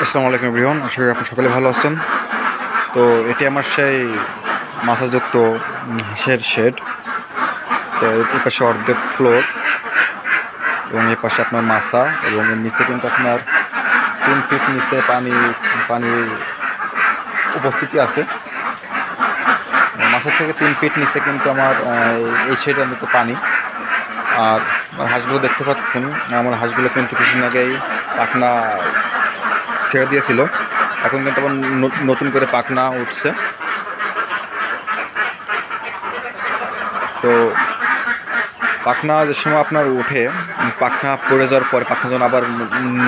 আসসালামু আলাইকুম এভরিওয়ান, আশা করি আপনারা সকলে ভালো আছেন। তো এটি আমার সেই মাছাযুক্ত হাঁসের শেড। তো এই পাশে অর্ধেক ফ্লোর এবং এই পাশে আপনার মাছা, এবং এর নিচে কিন্তু আপনার 3 ফিট নিচে পানির উপস্থিতি আছে। মাছের থেকে 3 ফিট নিচে কিন্তু আমার এই শেডের মতো পানি। আর আমার হাঁসগুলো দেখতে পাচ্ছেন, আমার হাঁসগুলো কিন্তু কিছুদিন আগেই পাখনা ছেড়ে দিয়েছিল, এখন কিন্তু আবার নতুন করে পাখনা উঠছে। তো পাখনা যে সময় আপনার উঠে, পাখনা পড়ে যাওয়ার পরে পাখনা যখন আবার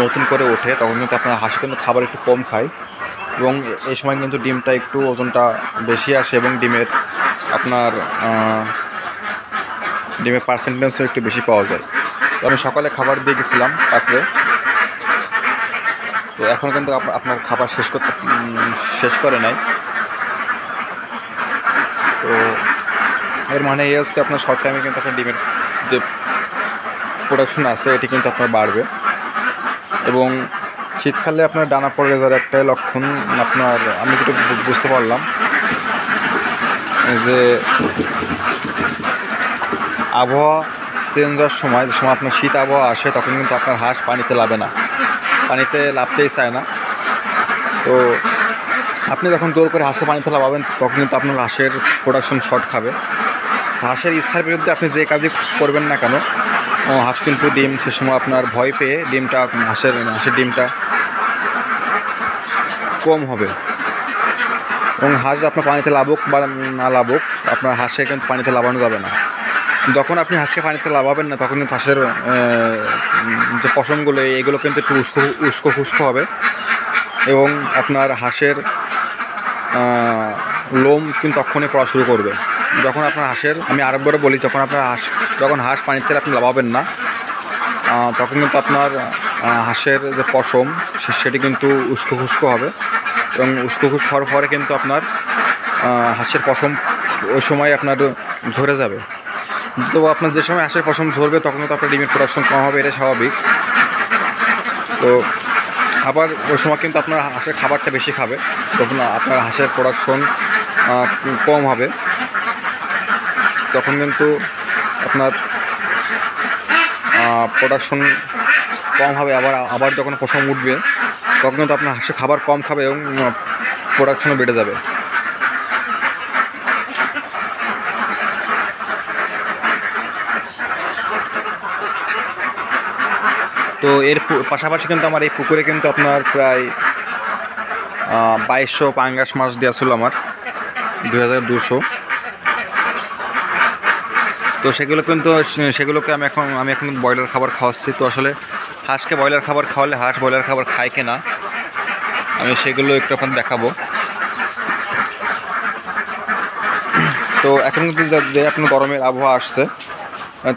নতুন করে ওঠে, তখন কিন্তু আপনার হাঁস কিন্তু খাবার একটু কম খায়, এবং এই সময় কিন্তু ডিমটা একটু ওজনটা বেশি আসে, এবং ডিমের পার্সেন্টেজও একটু বেশি পাওয়া যায়। তো আমি সকালে খাবার দিয়ে গেছিলাম পাত্রে। তো এখন কিন্তু আপনার খাবার শেষ করে নাই। তো এর মানে এই হচ্ছে আপনার শর্ট টাইমে কিন্তু আপনার ডিমের যে প্রোডাকশন আছে এটি কিন্তু আপনার বাড়বে। এবং শীতকালে আপনার ডানা পড়ে যাওয়ার একটাই লক্ষণ, আমি যেটা বুঝতে পারলাম যে আবহাওয়া চেঞ্জ হওয়ার সময়, যে সময় আপনার শীত আবহাওয়া আসে, তখন কিন্তু আপনার হাঁস পানিতে পানিতে লাভতেই চায় না। তো আপনি যখন জোর করে হাঁসকে পানিতে লাভাবেন, তখন কিন্তু আপনার হাঁসের প্রোডাকশন শর্ট খাবে। হাঁসের ইচ্ছার বিরুদ্ধে আপনি যে কাজই করবেন না কেন, হাঁস কিন্তু ডিম সে সময় আপনার ভয় পেয়ে হাঁসের ডিমটা কম হবে। এবং হাঁস আপনার পানিতে লাভুক বা না লাভুক, আপনার হাঁসে কিন্তু পানিতে লাভানো যাবে না। যখন আপনি হাঁসকে পানিতে লাভাবেন না, তখন কিন্তু হাঁসের যে পশমগুলো এগুলো কিন্তু একটু উস্কো খুস্কো হবে, এবং আপনার হাঁসের লোম কিন্তু তখনই পড়া শুরু করবে। যখন আপনার আমি আরেকবারে বলি, যখন হাঁস পানিতে আপনি লাভাবেন না, তখন কিন্তু আপনার হাঁসের যে পশম সেটি কিন্তু উস্কো খুস্কো হবে, এবং উস্কো খুস্কো হওয়ার পরে কিন্তু আপনার হাঁসের পশম ওই সময় আপনার ঝরে যাবে। তো আপনার যে সময় হাঁসের পশম ঝরবে, তখন কিন্তু আপনার ডিমের প্রোডাকশন কম হবে, এটা স্বাভাবিক। তো আবার ওই সময় কিন্তু আপনার হাঁসের খাবারটা বেশি খাবে, তখন আপনার হাঁসের প্রোডাকশন কম হবে। তখন কিন্তু আপনার প্রোডাকশন কম হবে। আবার যখন পশম উঠবে, তখন কিন্তু আপনার হাঁসের খাবার কম খাবে এবং প্রোডাকশনও বেড়ে যাবে। তো এর পাশাপাশি কিন্তু আমার এই পুকুরে কিন্তু আপনার প্রায় 2200 পাঙ্গাস মাছ দেওয়া ছিল আমার, 2200। তো সেগুলোকে আমি এখন ব্রয়লার খাবার খাওয়াচ্ছি। তো আসলে হাঁসকে ব্রয়লার খাবার খাওয়ালে হাঁস ব্রয়লার খাবার খায় কিনা, আমি সেগুলো একটু এখন দেখাবো। তো এখন কিন্তু যে আপনার গরমের আবহাওয়া আসছে,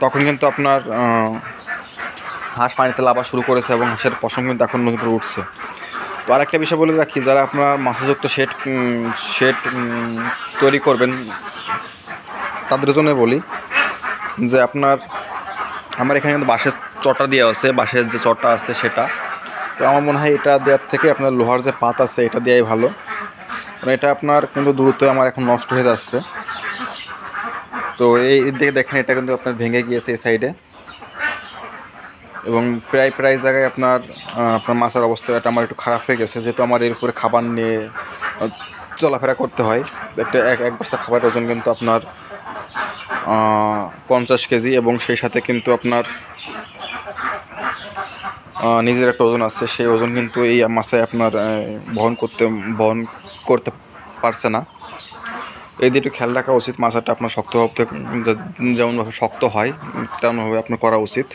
তখন কিন্তু আপনার হাঁস পানিতে লাভা শুরু করেছে, এবং হাঁসের পশম কিন্তু এখন নতুন করে উঠছে। তো আরেকটা বিষয় বলে রাখি, যারা আপনার মাছযুক্ত শেড তৈরি করবেন, তাদের জন্য বলি যে আমার এখানে কিন্তু বাঁশের চটা দেওয়া আছে, বাঁশের যে চটা আছে সেটা। তো আমার মনে হয় এটা দেওয়ার থেকে আপনার লোহার যে পাত আছে এটা দেওয়াই ভালো, কারণ এটা আপনার কিন্তু দ্রুত আমার এখন নষ্ট হয়ে যাচ্ছে। তো এই দিকে দেখেন, এটা কিন্তু আপনার ভেঙে গিয়েছে এই সাইডে, এবং প্রায় জায়গায় আপনার মাছের অবস্থা এটা আমার একটু খারাপ হয়ে গেছে, যেহেতু আমার এর উপরে খাবার নিয়ে চলাফেরা করতে হয়। এক বস্তা খাবারের ওজন কিন্তু আপনার 50 কেজি, এবং সেই সাথে কিন্তু আপনার নিজের একটা ওজন আছে, সেই ওজন কিন্তু এই মাছে আপনার বহন করতে পারছে না। এই দিয়ে একটু খেয়াল রাখা উচিত। মাছটা আপনার যেমনভাবে শক্ত হয় তেমনভাবে আপনার করা উচিত।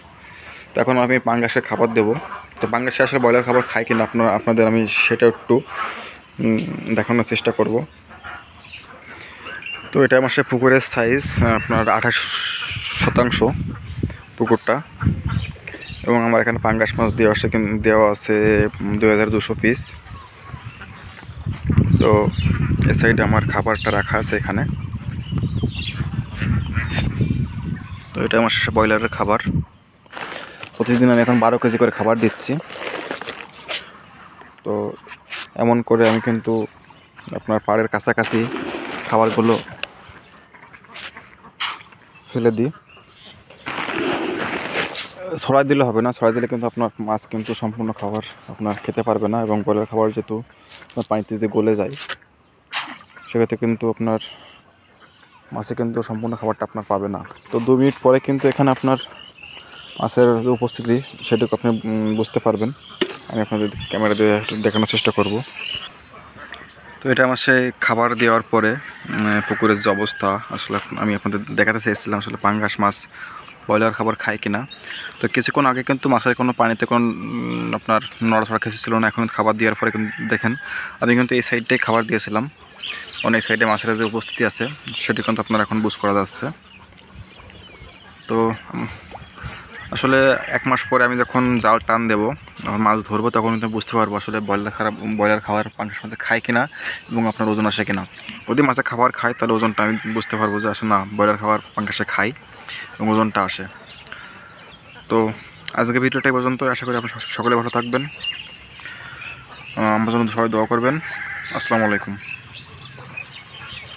তো এখন আমি পাঙ্গাসের খাবার দেবো। তো পাঙ্গাসে আসলে ব্রয়লার খাবার খাই কিনা আপনাদের আমি সেটা একটু দেখানোর চেষ্টা করব। তো এটা আমার সে পুকুরের সাইজ আপনার 28% পুকুরটা, এবং আমার এখানে পাঙ্গাস মাছ দেওয়া আছে 2200 পিস। তো এ সাইডে আমার খাবারটা রাখা আছে এখানে। তো এটা আমার ব্রয়লারের খাবার। প্রতিদিন আমি এখন 12 কেজি করে খাবার দিচ্ছি। তো এমন করে আমি কিন্তু আপনার পাড়ের কাছাকাছি খাবারগুলো ফেলে দিই। ছড়াই দিলে হবে না, ছড়াই দিলে কিন্তু আপনার মাছ কিন্তু সম্পূর্ণ খাবার আপনার খেতে পারবে না, এবং ব্রয়লার খাবার যেহেতু পানিতে যে গলে যায় সেক্ষেত্রে কিন্তু আপনার মাছে কিন্তু সম্পূর্ণ খাবারটা আপনার পাবে না। তো 2 মিনিট পরে কিন্তু এখানে আপনার মাছের যে উপস্থিতি সেটুকু আপনি বুঝতে পারবেন। আমি আপনাদের ক্যামেরা দিয়ে একটু দেখানোর চেষ্টা করব। তো এটা আমার সেই খাবার দেওয়ার পরে পুকুরের যে অবস্থা আসলে আমি আপনাদের দেখাতে চেয়েছিলাম আসলে পাঙ্গাস মাছ ব্রয়লার খাবার খায় কিনা। তো কিছুক্ষণ আগে কিন্তু মাছের কোনো পানিতে কোনো আপনার নড়াচড়া কিছু ছিল না। এখন খাবার দেওয়ার পরে কিন্তু দেখেন আমি কিন্তু এই সাইডটাই খাবার দিয়েছিলাম, অনেক সাইডে মাছের যে উপস্থিতি আছে সেটি কিন্তু আপনার এখন বুঝ করা যাচ্ছে। তো আসলে 1 মাস পরে আমি যখন জাল টান দেবো, মাছ ধরবো, তখন কিন্তু বুঝতে পারবো আসলে ব্রয়লার খাবার পাঙ্গাস মাছে খায় কিনা এবং আপনার ওজন আসে কিনা। যদি মাছে খাবার খায় তাহলে ওজনটা আমি বুঝতে পারবো যে আসলে না, ব্রয়লার খাবার পাঙ্গাসে খায় এবং ওজনটা আসে। তো আজকে ভিডিওটা এই পর্যন্ত। আশা করি আপনি সকলে ভালো থাকবেন, আমার জন্য সবাই দোয়া করবেন। আসসালামু আলাইকুম।